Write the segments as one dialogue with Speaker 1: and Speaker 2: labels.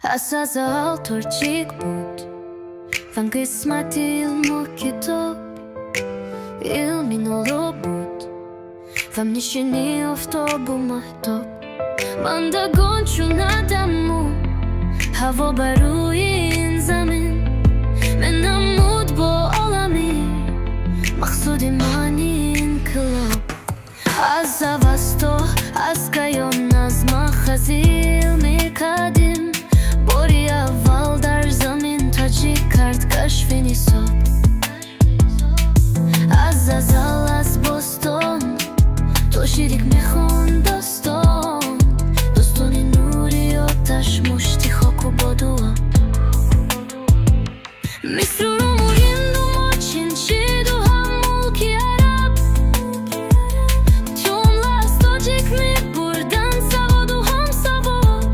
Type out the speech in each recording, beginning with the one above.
Speaker 1: اساس ترچیک بود و قسمت علم و کتاب علمی نولو بود و نشینی افتاب و محتاب ماندگان چون آدمو هوا بروی این زمین من نمود با عالمی مقصود معنی انقلاب از اوستو از قیام نظم خزیل میکردیم باری اول در زمین تاجیک کرد کشف نصاب از ازل از بستان تو شیریک میخون داستانی نوری آتش مشتی خاک و بادوام میسرورم و هندو ما چینچید و هم ملکی عرب جمله از تاجیک میبردن سواد و هم سواد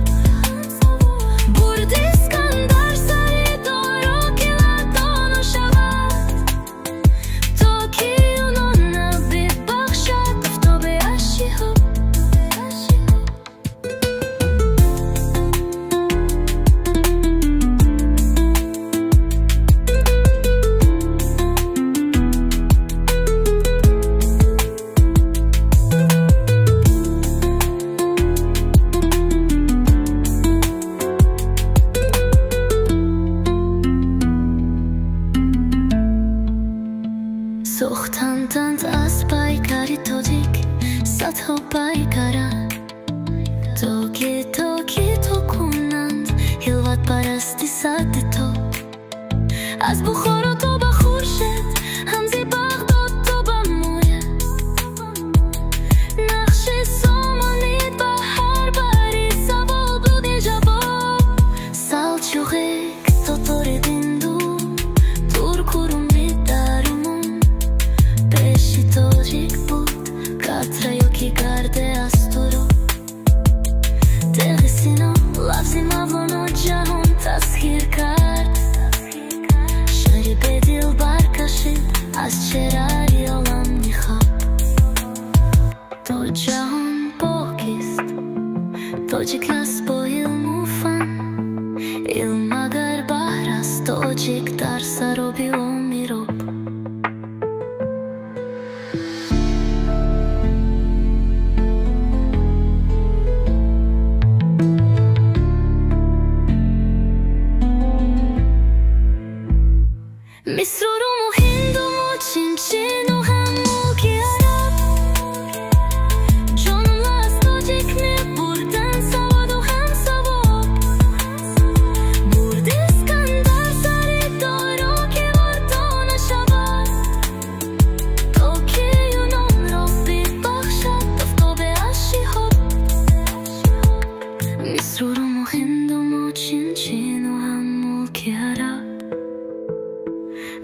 Speaker 1: برد اسکندر سری دارا که لدانو شود تا که یونان نبی بخشد افتاب اشی ها سوختند از پیکاری تاجیک صدها پیکارن توکی تو کنند هلوت پرستی صد تو از بخارا تا به خورشید همزی بغداد تا به مویه نقش سامانید به هر بری سوال بودی جواب سلچوقیک تو توریدیندو ترکورومی درمون پیشی تاجیک بود کاترایو کی گرده از تو رو دقیسینا لفظی مبلانو جهان تسخیر کرد شعری به دل برکشید از چرایی عالم میخواب تو جهان پاکیست تاجیک است با علم و فن علم اگر بحر است تاجیک در سرابی و میراب میسرورم و هندو و چینچین و هم ملکی عرب جمله از تاجیک میبردن سواد و هم سواد برد اسکندر سری دارا که واردا نشود تا که یونان را ببخشد افتاب اشی ها میسرورم و هندو و چینچین و هم ملکی عرب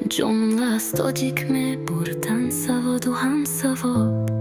Speaker 1: جمله از تاجیک میبردن سواد و هم سواد